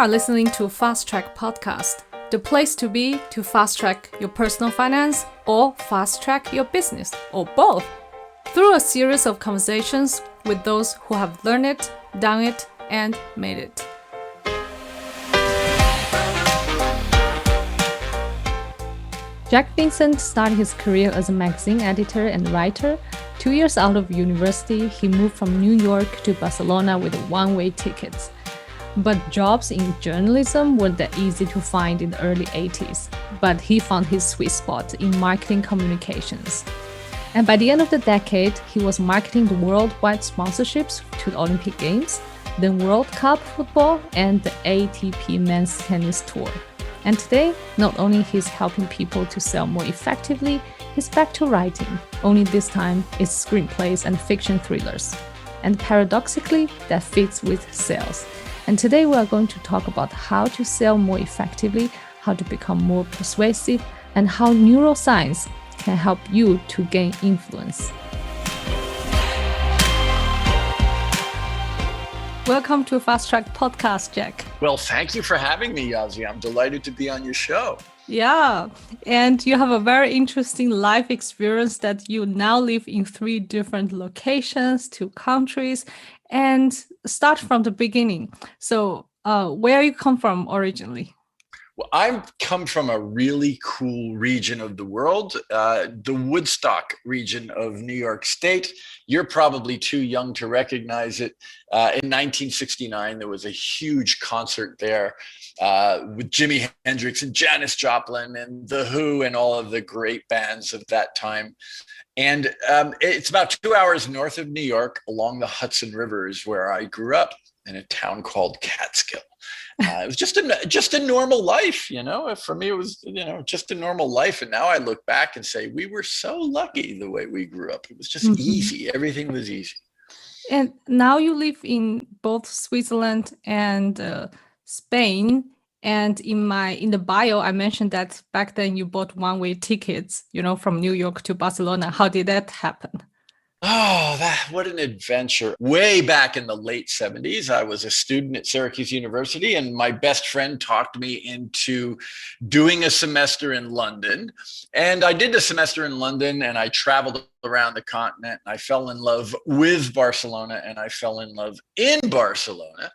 are listening to Fast Track Podcast, the place to be to fast track your personal finance or fast track your business, or both, through a series of conversations with those who have learned it, done it, and made it. Jack Vincent started his career as a magazine editor and writer. 2 years out of university, he moved from New York to Barcelona with one-way tickets. But jobs in journalism weren't that easy to find in the early 80s. But he found his sweet spot in marketing communications. And by the end of the decade, he was marketing the worldwide sponsorships to the Olympic Games, the World Cup football, and the ATP Men's Tennis Tour. And today, not only he's helping people to sell more effectively, he's back to writing. Only this time, it's screenplays and fiction thrillers. And paradoxically, that fits with sales. And today we are going to talk about how to sell more effectively, how to become more persuasive, and how neuroscience can help you to gain influence. Welcome to Fast Track Podcast, Jack. Well, thank you for having me, Yazi. I'm delighted to be on your show. Yeah, and you have a very interesting life experience that you now live in 3 different locations, 2 countries, and start from the beginning. So where you come from originally? Well, I come from a really cool region of the world, the Woodstock region of New York State. You're probably too young to recognize it. In 1969, there was a huge concert there with Jimi Hendrix and Janis Joplin and The Who and all of the great bands of that time. And it's about 2 hours north of New York along the Hudson River is where I grew up in a town called Catskill. It was just a normal life, you know. For me, it was, just a normal life. And now I look back and say, we were so lucky the way we grew up. It was just easy. Everything was easy. And now you live in both Switzerland and Spain. And in the bio, I mentioned that back then you bought one-way tickets, from New York to Barcelona. How did that happen? Oh, what an adventure. Way back in the late 70s, I was a student at Syracuse University, and my best friend talked me into doing a semester in London. And I did the semester in London, and I traveled around the continent. And I fell in love with Barcelona, and I fell in love in Barcelona.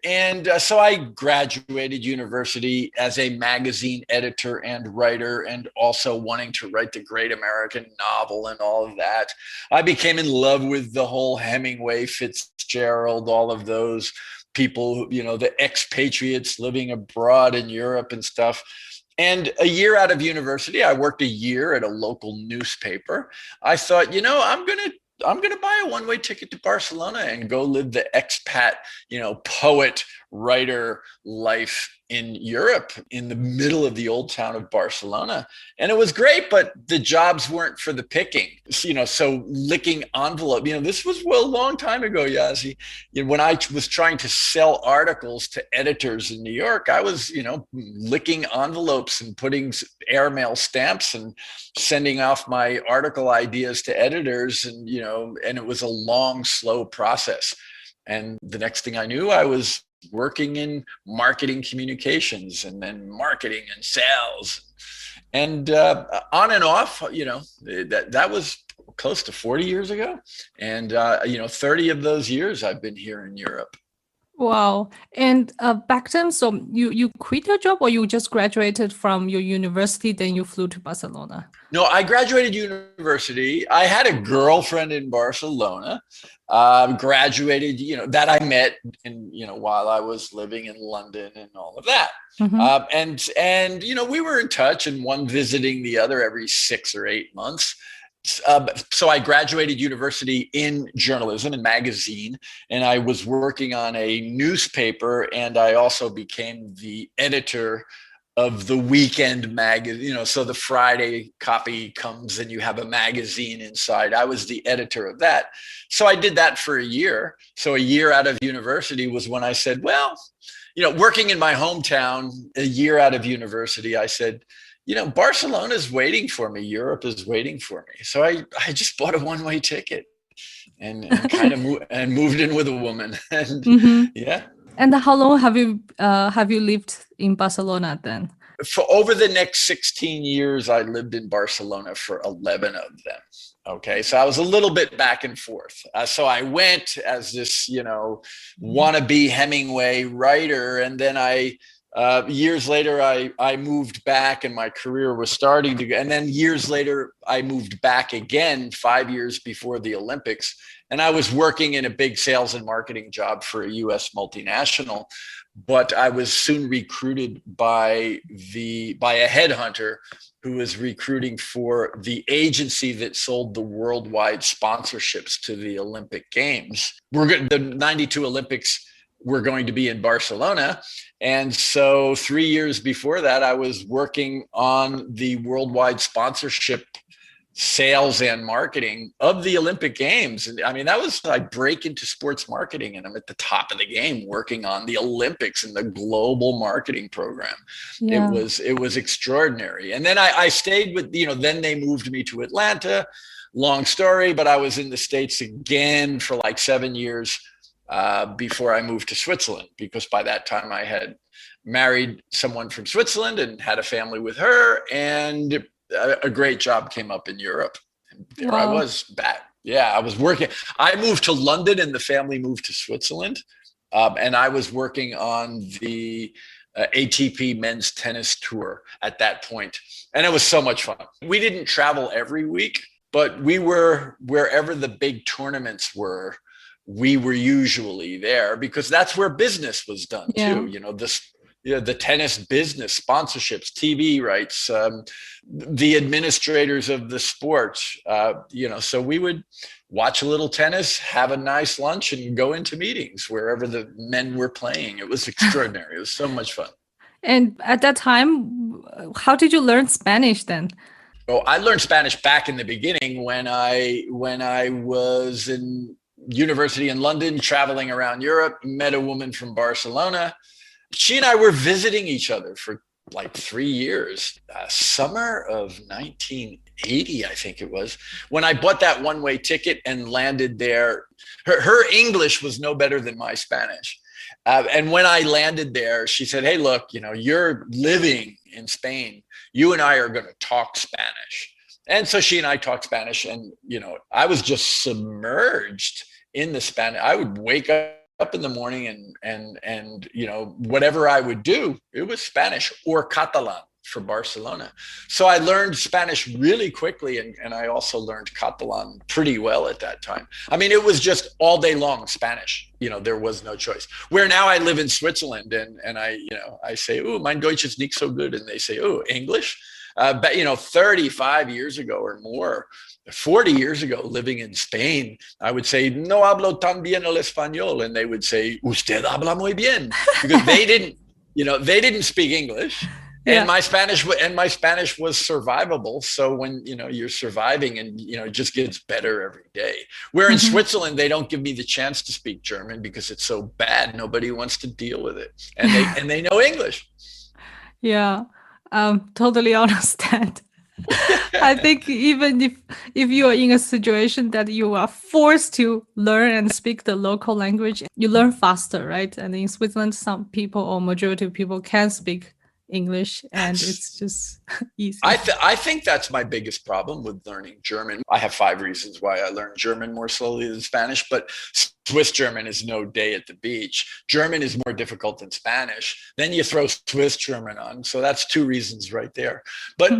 And so I graduated university as a magazine editor and writer, and also wanting to write the great American novel and all of that. I became in love with the whole Hemingway, Fitzgerald, all of those people, the expatriates living abroad in Europe and stuff. And a year out of university, I worked a year at a local newspaper. I thought, I'm going to buy a one-way ticket to Barcelona and go live the expat, poet, writer life in Europe in the middle of the old town of Barcelona. And it was great, but the jobs weren't for the picking. So licking envelope, this was a long time ago, Yazi. When I was trying to sell articles to editors in New York, I was, licking envelopes and putting airmail stamps and sending off my article ideas to editors. And, and it was a long, slow process. And the next thing I knew, I was working in marketing communications and then marketing and sales, and on and off, that was close to 40 years ago. And, 30 of those years I've been here in Europe. Wow. And back then, so you quit your job, or you just graduated from your university, then you flew to Barcelona? No, I graduated university. I had a girlfriend in Barcelona, graduated, that I met in, while I was living in London and all of that. And, we were in touch, and one visiting the other every 6 or 8 months. So I graduated university in journalism and magazine, and I was working on a newspaper, and I also became the editor of the weekend magazine. So the Friday copy comes and you have a magazine inside. I was the editor of that. So I did that for a year. So a year out of university was when I said, well, working in my hometown, a year out of university, I said, Barcelona is waiting for me. Europe is waiting for me. So I just bought a one-way ticket and kind of moved in with a woman. And yeah. And how long have you lived in Barcelona then? For over the next 16 years, I lived in Barcelona for 11 of them. Okay, so I was a little bit back and forth. So I went as this, wannabe Hemingway writer, and then years later, I moved back, and my career was starting to. And then years later, I moved back again, 5 years before the Olympics, and I was working in a big sales and marketing job for a U.S. multinational. But I was soon recruited by a headhunter who was recruiting for the agency that sold the worldwide sponsorships to the Olympic Games. The 92 Olympics were going to be in Barcelona. And so 3 years before that, I was working on the worldwide sponsorship sales and marketing of the Olympic Games. And I mean, that was, I break into sports marketing and I'm at the top of the game working on the Olympics and the global marketing program. Yeah. It was extraordinary. And then I stayed with, then they moved me to Atlanta. Long story, but I was in the States again for like 7 years before I moved to Switzerland, because by that time I had married someone from Switzerland and had a family with her, and a great job came up in Europe. And there I was back. Yeah, I was working. I moved to London and the family moved to Switzerland. And I was working on the ATP men's tennis tour at that point. And it was so much fun. We didn't travel every week, but we were wherever the big tournaments were. We were usually there because that's where business was done too. The tennis business, sponsorships, TV rights, the administrators of the sport, so we would watch a little tennis, have a nice lunch, and go into meetings wherever the men were playing. It was extraordinary. It was so much fun. And at that time, how did you learn Spanish then? Oh, I learned Spanish back in the beginning when I was in university in London, traveling around Europe, met a woman from Barcelona. She and I were visiting each other for like 3 years. Summer of 1980, I think it was, when I bought that one-way ticket and landed there. Her English was no better than my Spanish. And when I landed there, she said, "Hey, look, you're living in Spain. You and I are going to talk Spanish." And so she and I talked Spanish, and, I was just submerged in the Spanish. I would wake up in the morning and whatever I would do, it was Spanish or Catalan for Barcelona. So I learned Spanish really quickly, and I also learned Catalan pretty well at that time. I mean, it was just all day long Spanish. There was no choice. Where now I live in Switzerland, and I say, "Oh, mein Deutsch ist nicht so good," and they say, "Oh, English." But 35 years ago or more, 40 years ago, living in Spain, I would say, "No hablo tan bien el español," and they would say, "Usted habla muy bien," because they didn't speak English. Yeah. And my Spanish was survivable. So when, you're surviving and, it just gets better every day. Where in Switzerland, they don't give me the chance to speak German because it's so bad. Nobody wants to deal with it. And they know English. Yeah, totally understand. I think even if you are in a situation that you are forced to learn and speak the local language, you learn faster, right? And in Switzerland, some people or majority of people can speak English, and it's just easy. I think that's my biggest problem with learning German. I have 5 reasons why I learned German more slowly than Spanish, but Swiss German is no day at the beach. German is more difficult than Spanish. Then you throw Swiss German on. So that's 2 reasons right there. But,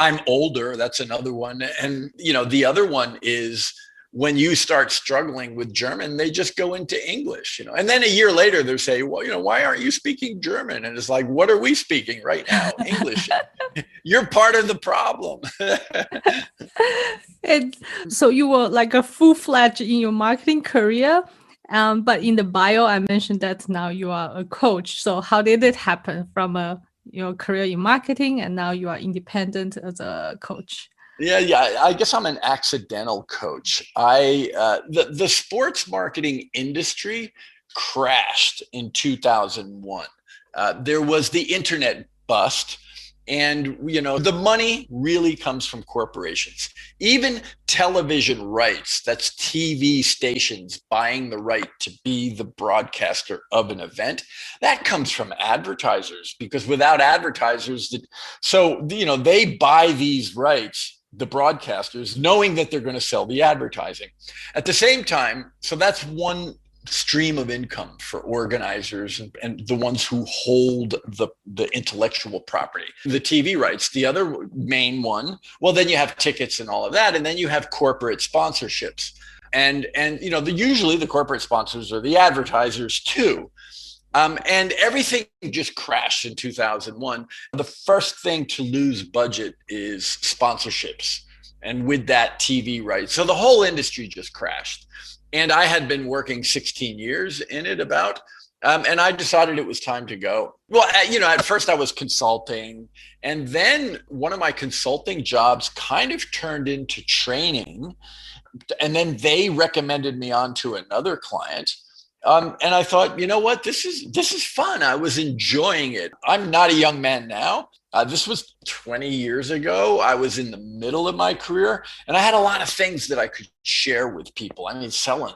I'm older. That's another one. And, the other one is, when you start struggling with German, they just go into English, and then a year later they say, "Well, why aren't you speaking German?" And it's like, what are we speaking right now? English. You're part of the problem. And so you were like a full-fledged in your marketing career, but in the bio, I mentioned that now you are a coach. So how did it happen from your career in marketing, and now you are independent as a coach? Yeah. I guess I'm an accidental coach. The sports marketing industry crashed in 2001. There was the internet bust, And, the money really comes from corporations. Even television rights, that's TV stations buying the right to be the broadcaster of an event, that comes from advertisers, because without advertisers, they buy these rights, the broadcasters, knowing that they're going to sell the advertising. At the same time, so that's one stream of income for organizers and the ones who hold the intellectual property. The TV rights, the other main one, well, then you have tickets and all of that, and then you have corporate sponsorships. And usually the corporate sponsors are the advertisers too. And everything just crashed in 2001. The first thing to lose budget is sponsorships, and with that, TV rights. So the whole industry just crashed. And I had been working 16 years in it and I decided it was time to go. Well, at first I was consulting, and then one of my consulting jobs kind of turned into training. And then they recommended me on to another client. And I thought, you know what, this is fun. I was enjoying it. I'm not a young man now. This was 20 years ago. I was in the middle of my career, and I had a lot of things that I could share with people. I mean, selling,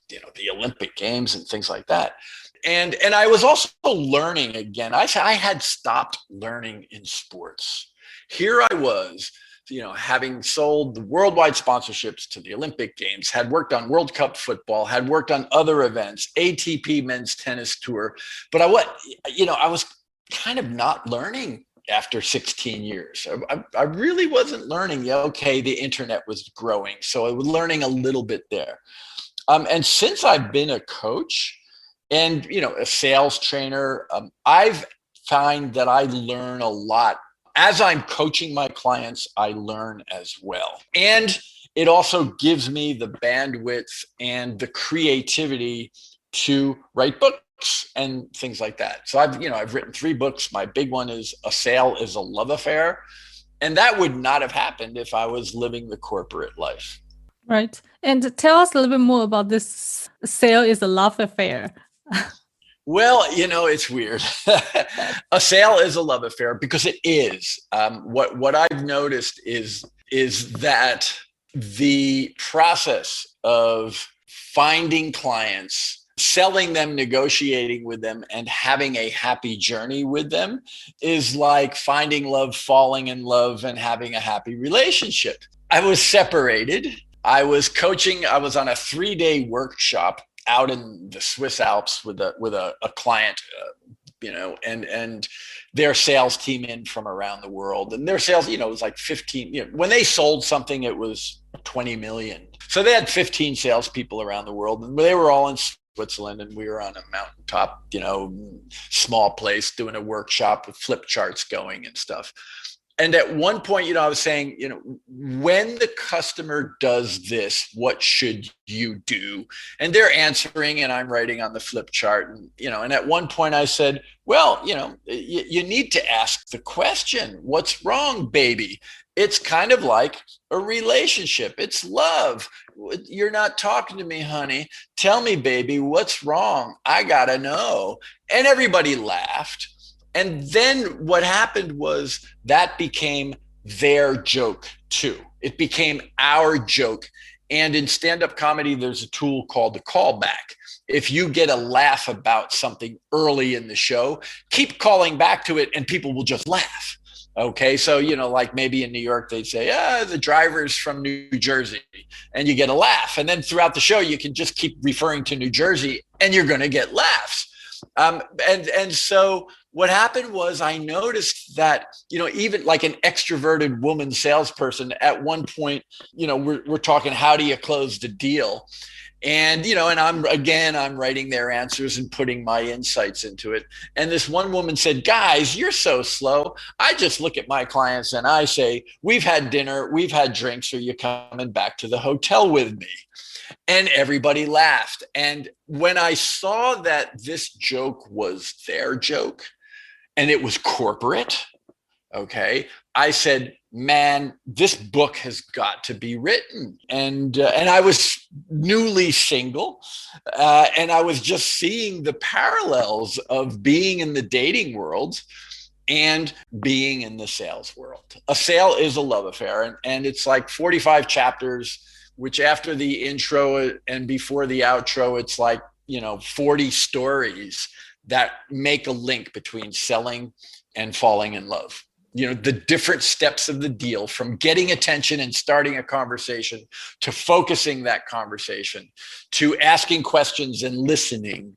the Olympic Games and things like that. And I was also learning again. I had stopped learning in sports. Here I was, having sold the worldwide sponsorships to the Olympic Games, had worked on World Cup football, had worked on other events, ATP men's tennis tour. But I was kind of not learning after 16 years. I really wasn't learning. Okay, the internet was growing, so I was learning a little bit there. And since I've been a coach and, a sales trainer, I've found that I learn a lot. As I'm coaching my clients, I learn as well. And it also gives me the bandwidth and the creativity to write books and things like that. So I've written 3 books. My big one is A Sale is a Love Affair. And that would not have happened if I was living the corporate life. Right. And tell us a little bit more about this sale is a love affair. Well, it's weird. A sale is a love affair because it is. What I've noticed is that the process of finding clients, selling them, negotiating with them, and having a happy journey with them is like finding love, falling in love, and having a happy relationship. I was separated. I was coaching. I was on a 3-day workshop out in the Swiss Alps with a client, and their sales team in from around the world. And their sales, it was like 15, when they sold something, it was 20 million. So they had 15 salespeople around the world, and they were all in Switzerland, and we were on a mountaintop, small place doing a workshop with flip charts going and stuff. And at one point, I was saying, when the customer does this, what should you do? And they're answering, and I'm writing on the flip chart. And at one point I said, well, you need to ask the question, what's wrong, baby? It's kind of like a relationship. It's love. You're not talking to me, honey. Tell me, baby, what's wrong? I gotta know. And everybody laughed. And then what happened was that became their joke too. It became our joke. And in stand-up comedy, there's a tool called the callback. If you get a laugh about something early in the show, keep calling back to it and people will just laugh. Okay, so, like maybe in New York, they'd say, the driver's from New Jersey, and you get a laugh. And then throughout the show, you can just keep referring to New Jersey and you're going to get laughs. And so what happened was I noticed that, even like an extroverted woman salesperson at one point, we're talking, how do you close the deal? And, and I'm writing their answers and putting my insights into it. And this one woman said, guys, you're so slow. I just look at my clients and I say, we've had dinner, we've had drinks, are you coming back to the hotel with me? And everybody laughed. And when I saw that this joke was their joke and it was corporate, okay, I said, man, this book has got to be written. And I was newly single, and I was just seeing the parallels of being in the dating world and being in the sales world. A sale is a love affair, and it's like 45 chapters, which after the intro and before the outro, it's like, 40 stories that make a link between selling and falling in love. The different steps of the deal, from getting attention and starting a conversation, to focusing that conversation, to asking questions and listening,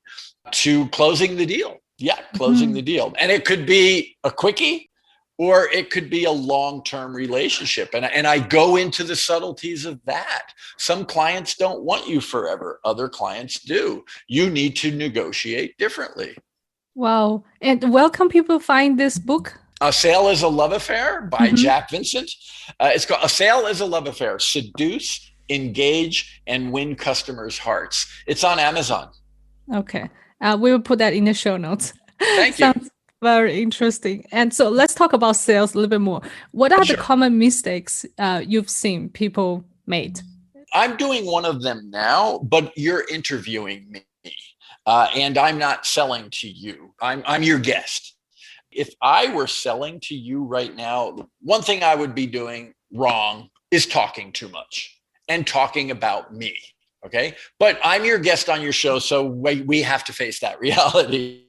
to closing the deal. Yeah, closing the deal. And it could be a quickie, or it could be a long-term relationship. And I go into the subtleties of that. Some clients don't want you forever. Other clients do. You need to negotiate differently. Wow. And where can people find this book? A Sale is a Love Affair by Jack Vincent. It's called A Sale is a Love Affair: Seduce, Engage, and Win Customers' Hearts. It's on Amazon. Okay. We will put that in the show notes. Thank you. Sounds very interesting. And so let's talk about sales a little bit more. What are the common mistakes you've seen people made? I'm doing one of them now, but you're interviewing me, and I'm not selling to you. I'm your guest. If I were selling to you right now, one thing I would be doing wrong is talking too much and talking about me. Okay. But I'm your guest on your show, so we have to face that reality.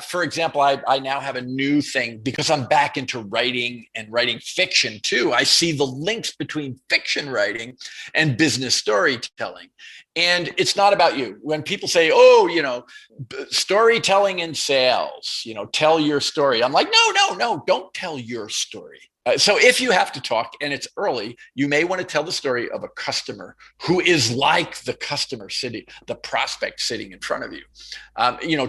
For example, I now have a new thing because I'm back into writing and writing fiction too. I see the links between fiction writing and business storytelling. And it's not about you. When people say, storytelling in sales, tell your story. I'm like, no, don't tell your story. So if you have to talk and it's early, you may want to tell the story of a customer who is like the customer sitting, the prospect sitting in front of you.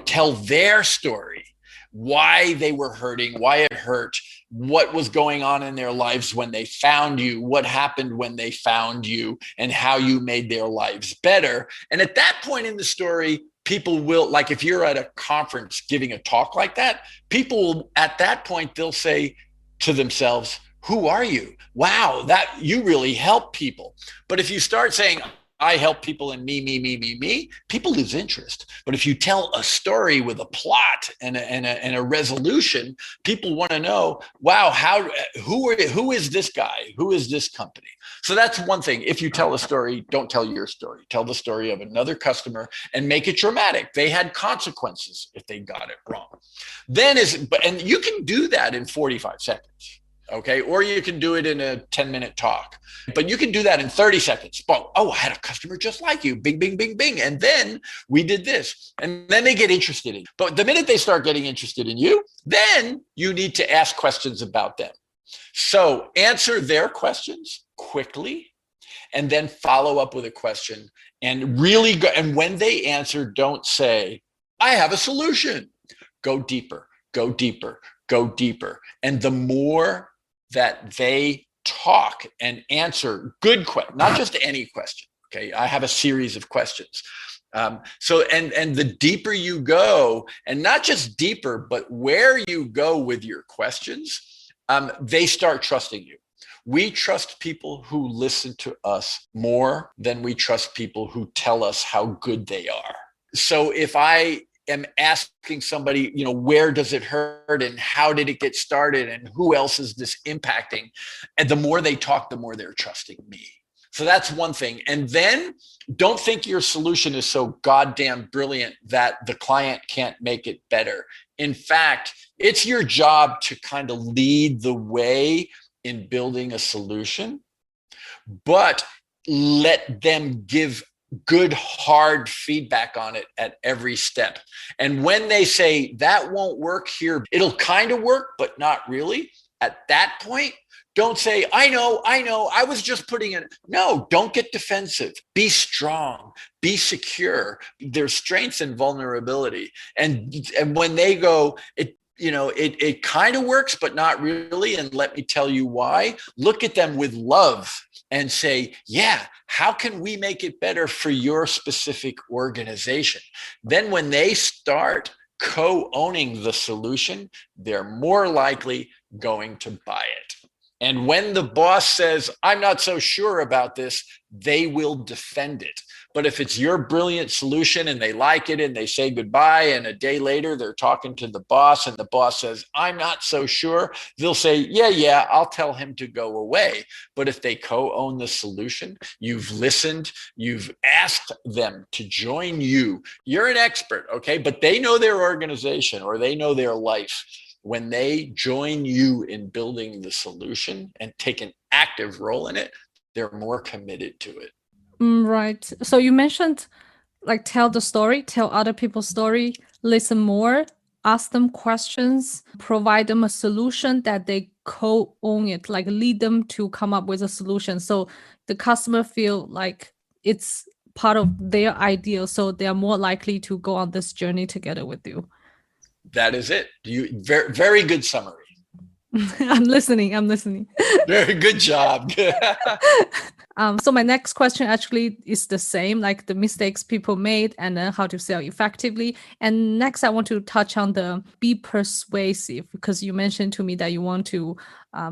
Tell their story, why they were hurting, why it hurt, what was going on in their lives when they found you, what happened when they found you, and how you made their lives better. And at that point in the story, people will, like if you're at a conference giving a talk like that, people at that point, they'll say to themselves, who are you? Wow, that you really help people. But if you start saying, I help people and me, people lose interest. But if you tell a story with a plot and a resolution, people want to know, wow, who is this guy? Who is this company? So that's one thing. If you tell a story, don't tell your story. Tell the story of another customer and make it dramatic. They had consequences if they got it wrong. And you can do that in 45 seconds. Okay. Or you can do it in a 10-minute talk, but you can do that in 30 seconds. Oh, I had a customer just like you. Bing, bing, bing, bing. And then we did this. And then they get interested in you. But the minute they start getting interested in you, then you need to ask questions about them. So answer their questions quickly and then follow up with a question and really go. And when they answer, don't say, I have a solution. Go deeper, go deeper, go deeper. And the more that they talk and answer good questions, not just any question. Okay. I have a series of questions. And the deeper you go, and not just deeper, but where you go with your questions, they start trusting you. We trust people who listen to us more than we trust people who tell us how good they are. So if I am asking somebody, where does it hurt and how did it get started and who else is this impacting? And the more they talk, the more they're trusting me. So that's one thing. And then don't think your solution is so goddamn brilliant that the client can't make it better. In fact, it's your job to kind of lead the way in building a solution, but let them give good, hard feedback on it at every step. And when they say that won't work here, it'll kind of work, but not really. At that point, don't say, I know, I was just putting it. No, don't get defensive. Be strong, be secure. There's strengths and vulnerability. And when they go, it kind of works, but not really. And let me tell you why. Look at them with love and say, yeah, how can we make it better for your specific organization? Then when they start co-owning the solution, they're more likely going to buy it. And when the boss says, I'm not so sure about this, they will defend it. But if it's your brilliant solution and they like it and they say goodbye, and a day later they're talking to the boss and the boss says, I'm not so sure, they'll say, yeah, I'll tell him to go away. But if they co-own the solution, you've listened, you've asked them to join you, you're an expert, okay? But they know their organization or they know their life. When they join you in building the solution and take an active role in it, they're more committed to it. Right. So you mentioned like tell the story, tell other people's story, listen more, ask them questions, provide them a solution that they co-own it, like lead them to come up with a solution. So the customer feel like it's part of their idea. So they are more likely to go on this journey together with you. That is it. Very, very good summary. I'm listening. Very good job. So my next question actually is the same, like the mistakes people made and then how to sell effectively. And next, I want to touch on the be persuasive, because you mentioned to me that you want to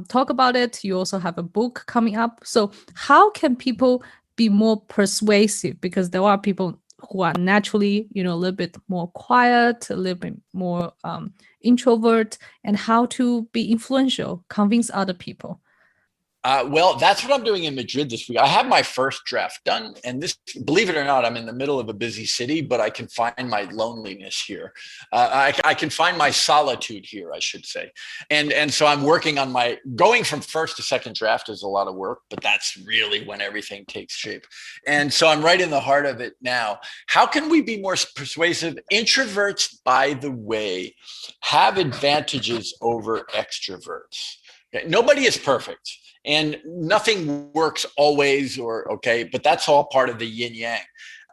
talk about it. You also have a book coming up. So how can people be more persuasive? Because there are people who are naturally, a little bit more quiet, a little bit more introvert, and how to be influential, convince other people. Well, that's what I'm doing in Madrid this week. I have my first draft done, and this, believe it or not, I'm in the middle of a busy city, but I can find my loneliness here. I can find my solitude here, I should say. And so I'm working on going from first to second draft is a lot of work, but that's really when everything takes shape. And so I'm right in the heart of it now. How can we be more persuasive? Introverts, by the way, have advantages over extroverts. Okay? Nobody is perfect. And nothing works always but that's all part of the yin yang.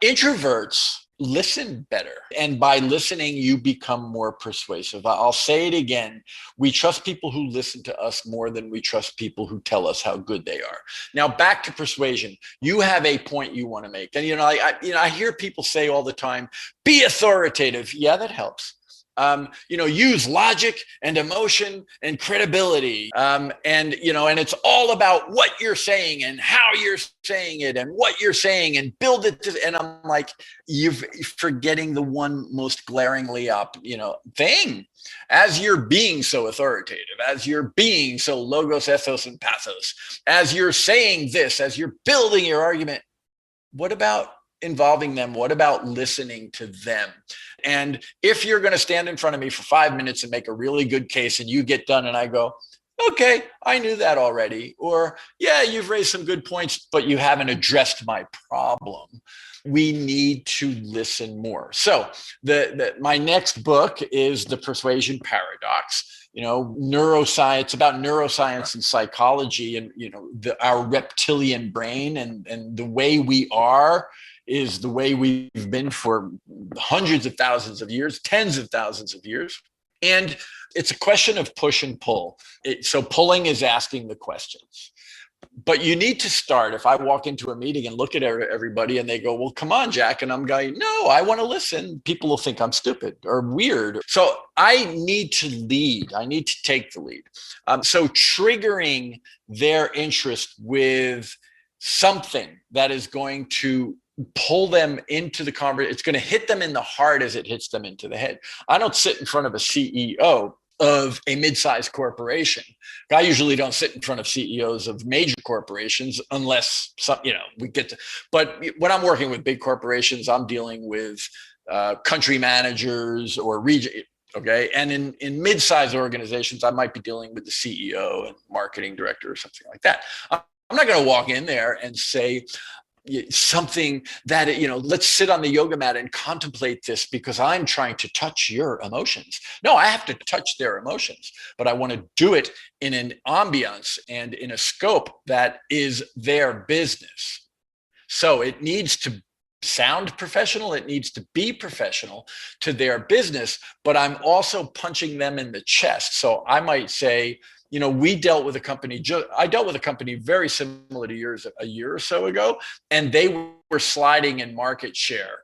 Introverts listen better. And by listening, you become more persuasive. I'll say it again. We trust people who listen to us more than we trust people who tell us how good they are. Now, back to persuasion. You have a point you want to make. And, I hear people say all the time, be authoritative. Yeah, that helps. Use logic and emotion and credibility. And it's all about what you're saying and how you're saying it and what you're saying and build it. And I'm like, you're forgetting the one most glaringly thing. As you're being so authoritative, as you're being so logos, ethos, and pathos, as you're saying this, as you're building your argument, what about involving them? What about listening to them? And if you're going to stand in front of me for 5 minutes and make a really good case and you get done and I go, okay, I knew that already. Or, yeah, you've raised some good points, but you haven't addressed my problem. We need to listen more. So my next book is The Persuasion Paradox. Neuroscience, about neuroscience and psychology and, our reptilian brain and the way we are is the way we've been for hundreds of thousands of years, tens of thousands of years. And it's a question of push and pull. So pulling is asking the questions. But you need to start. If I walk into a meeting and look at everybody and they go, well, come on, Jack. And I'm going, no, I want to listen. People will think I'm stupid or weird. So I need to lead. I need to take the lead. So triggering their interest with something that is going to pull them into the conversation. It's going to hit them in the heart as it hits them into the head. I don't sit in front of a CEO of a mid-sized corporation. I usually don't sit in front of CEOs of major corporations unless we get to. But when I'm working with big corporations, I'm dealing with country managers or region. Okay. And in mid-sized organizations, I might be dealing with the CEO and marketing director or something like that. I'm not going to walk in there and say something that, let's sit on the yoga mat and contemplate this because I'm trying to touch your emotions. No, I have to touch their emotions, but I want to do it in an ambiance and in a scope that is their business. So it needs to sound professional. It needs to be professional to their business, but I'm also punching them in the chest. So I might say, we dealt with a company. I dealt with a company very similar to yours a year or so ago, and they were sliding in market share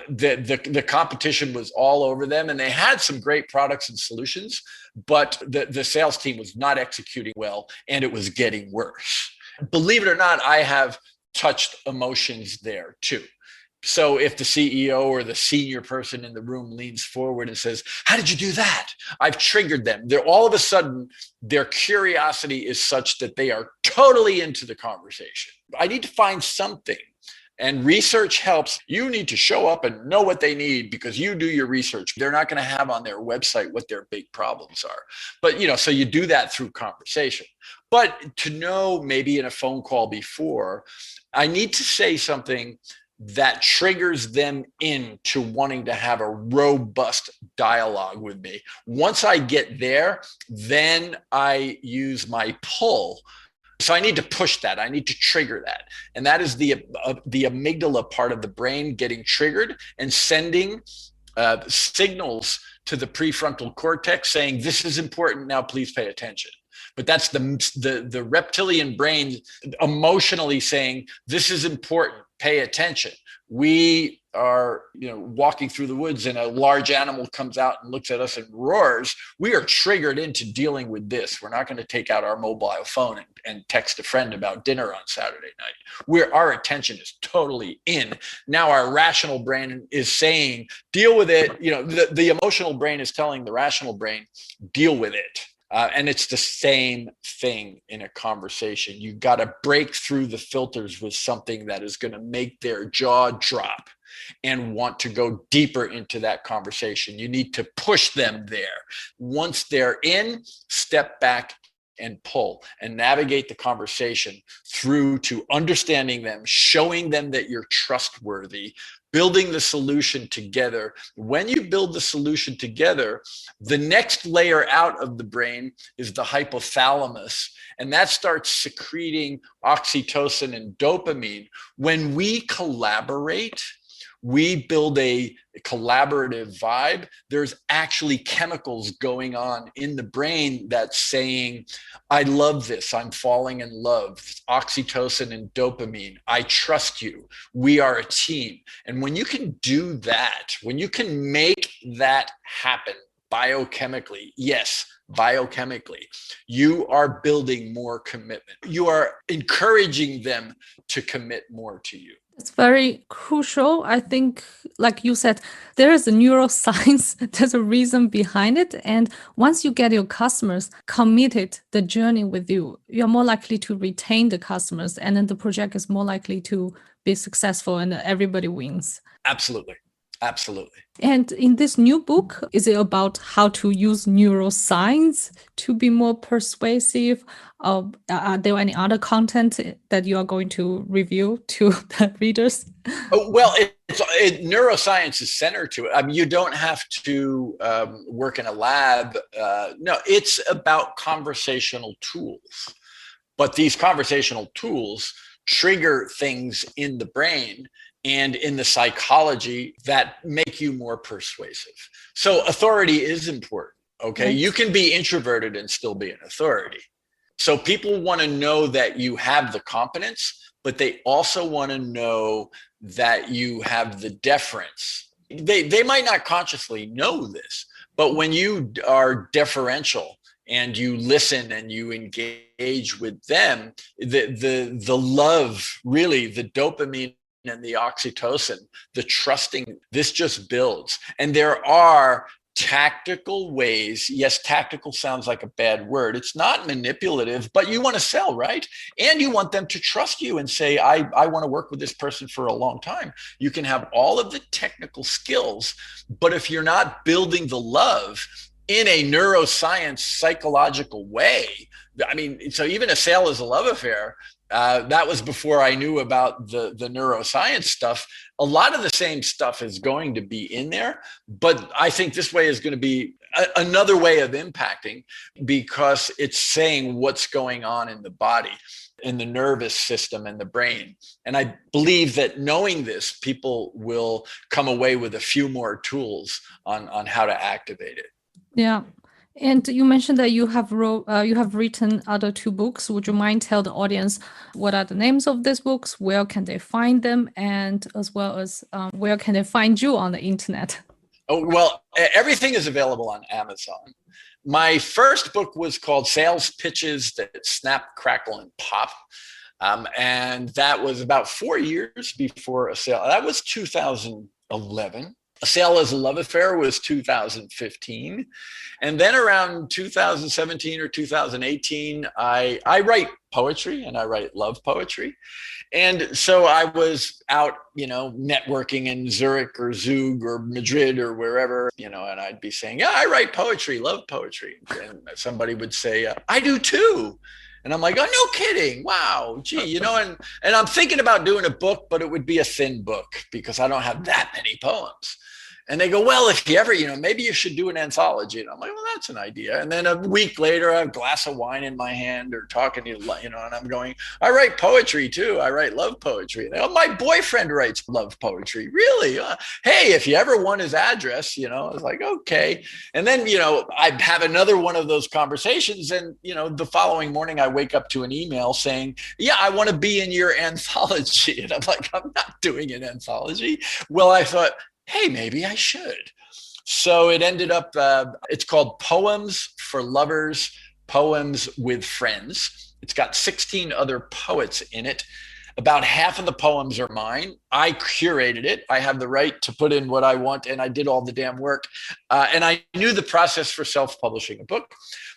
The competition was all over them, and they had some great products and solutions, but the sales team was not executing well, and it was getting worse. Believe it or not, I have touched emotions there too. So if the CEO or the senior person in the room leans forward and says, "How did you do that?" I've triggered them. They're all of a sudden, their curiosity is such that they are totally into the conversation. I need to find something. And research helps. You need to show up and know what they need because you do your research. They're not going to have on their website what their big problems are. But, so you do that through conversation. But to know maybe in a phone call before, I need to say something that triggers them into wanting to have a robust dialogue with me. Once I get there, then I use my pull. So I need to push that. I need to trigger that. And that is the amygdala part of the brain getting triggered and sending signals to the prefrontal cortex saying, "This is important. Now, please pay attention." But that's the reptilian brain emotionally saying, "This is important. Pay attention." We are, walking through the woods and a large animal comes out and looks at us and roars. We are triggered into dealing with this. We're not going to take out our mobile phone and text a friend about dinner on Saturday night. Our attention is totally in. Now our rational brain is saying, deal with it. The emotional brain is telling the rational brain, deal with it. And it's the same thing in a conversation. You got to break through the filters with something that is going to make their jaw drop and want to go deeper into that conversation. You need to push them there. Once they're in, step back and pull and navigate the conversation through to understanding them, showing them that you're trustworthy, building the solution together. When you build the solution together, the next layer out of the brain is the hypothalamus, and that starts secreting oxytocin and dopamine. When we collaborate, we build a collaborative vibe. There's actually chemicals going on in the brain that's saying, "I love this. I'm falling in love." Oxytocin and dopamine. "I trust you. We are a team." And when you can do that, when you can make that happen biochemically, yes, biochemically, you are building more commitment. You are encouraging them to commit more to you. It's very crucial. I think, like you said, there is a neuroscience, there's a reason behind it. And once you get your customers committed the journey with you, you're more likely to retain the customers. And then the project is more likely to be successful and everybody wins. Absolutely. Absolutely. And in this new book, is it about how to use neuroscience to be more persuasive? Are there any other content that you are going to review to the readers? Oh, well, neuroscience is centered to it. I mean, you don't have to work in a lab. No, it's about conversational tools. But these conversational tools trigger things in the brain and in the psychology that make you more persuasive. So authority is important, okay? Right. You can be introverted and still be an authority. So people want to know that you have the competence, but they also want to know that you have the deference. They might not consciously know this, but when you are deferential and you listen and you engage with them, the love, really, the dopamine and the oxytocin, the trusting, this just builds. And there are tactical ways. Yes, tactical sounds like a bad word. It's not manipulative, but you want to sell, right? And you want them to trust you and say, I want to work with this person for a long time. You can have all of the technical skills, but if you're not building the love in a neuroscience psychological way, I mean, so even a sale is a love affair. That was before I knew about the neuroscience stuff. A lot of the same stuff is going to be in there, but I think this way is going to be another way of impacting, because it's saying what's going on in the body, in the nervous system and the brain. And I believe that knowing this, people will come away with a few more tools on how to activate it. Yeah. And you mentioned that you have written other 2 books. Would you mind tell the audience what are the names of these books? Where can they find them? And as well as where can they find you on the internet? Oh, well, everything is available on Amazon. My first book was called Sales Pitches That Snap, Crackle, and Pop. And that was about 4 years before a sale. That was 2011. A Sale as a Love Affair was 2015. And then around 2017 or 2018, I write poetry and I write love poetry. And so I was out, networking in Zurich or Zug or Madrid or wherever, and I'd be saying, yeah, I write poetry, love poetry. And somebody would say, I do too. And I'm like, oh, no kidding. Wow. Gee, and I'm thinking about doing a book, but it would be a thin book because I don't have that many poems. And they go, well, if you ever, maybe you should do an anthology. And I'm like, well, that's an idea. And then a week later, I have a glass of wine in my hand or talking to you, and I'm going, I write poetry too. I write love poetry. And they go, my boyfriend writes love poetry. Really? Hey, if you ever want his address, I was like, okay. And then, I have another one of those conversations. And, the following morning, I wake up to an email saying, yeah, I want to be in your anthology. And I'm like, I'm not doing an anthology. Well, I thought, hey, maybe I should. So it ended up, it's called Poems for Lovers, Poems with Friends. It's got 16 other poets in it. About half of the poems are mine. I curated it. I have the right to put in what I want, and I did all the damn work. And I knew the process for self-publishing a book.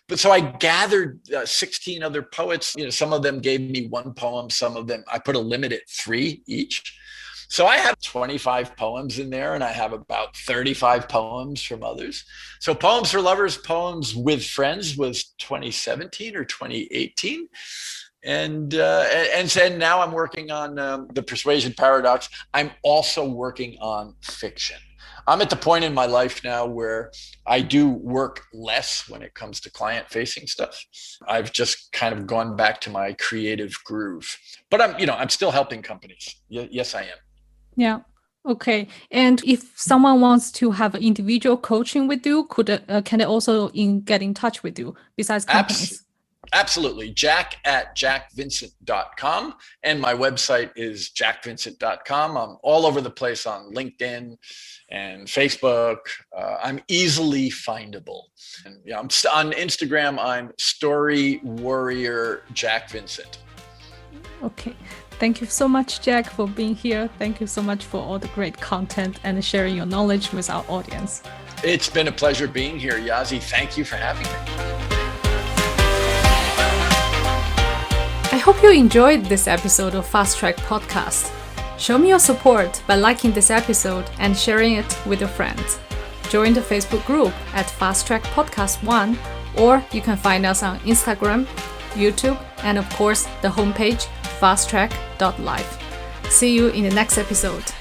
But so I gathered 16 other poets. Some of them gave me 1 poem. Some of them, I put a limit at 3 each. So I have 25 poems in there, and I have about 35 poems from others. So Poems for Lovers, Poems with Friends was 2017 or 2018. And now I'm working on the Persuasion Paradox. I'm also working on fiction. I'm at the point in my life now where I do work less when it comes to client-facing stuff. I've just kind of gone back to my creative groove. But I'm still helping companies. Yes, I am. Yeah. Okay. And if someone wants to have individual coaching with you, can they also get in touch with you besides companies? Absolutely. jack@jackvincent.com. And my website is jackvincent.com. I'm all over the place on LinkedIn and Facebook. I'm easily findable. And I'm on Instagram. I'm Story Warrior Jack Vincent. Okay. Thank you so much, Jack, for being here. Thank you so much for all the great content and sharing your knowledge with our audience. It's been a pleasure being here, Yazi. Thank you for having me. I hope you enjoyed this episode of Fast Track Podcast. Show me your support by liking this episode and sharing it with your friends. Join the Facebook group at Fast Track Podcast 1, or you can find us on Instagram, YouTube, and of course the homepage fasttrack.life. See you in the next episode.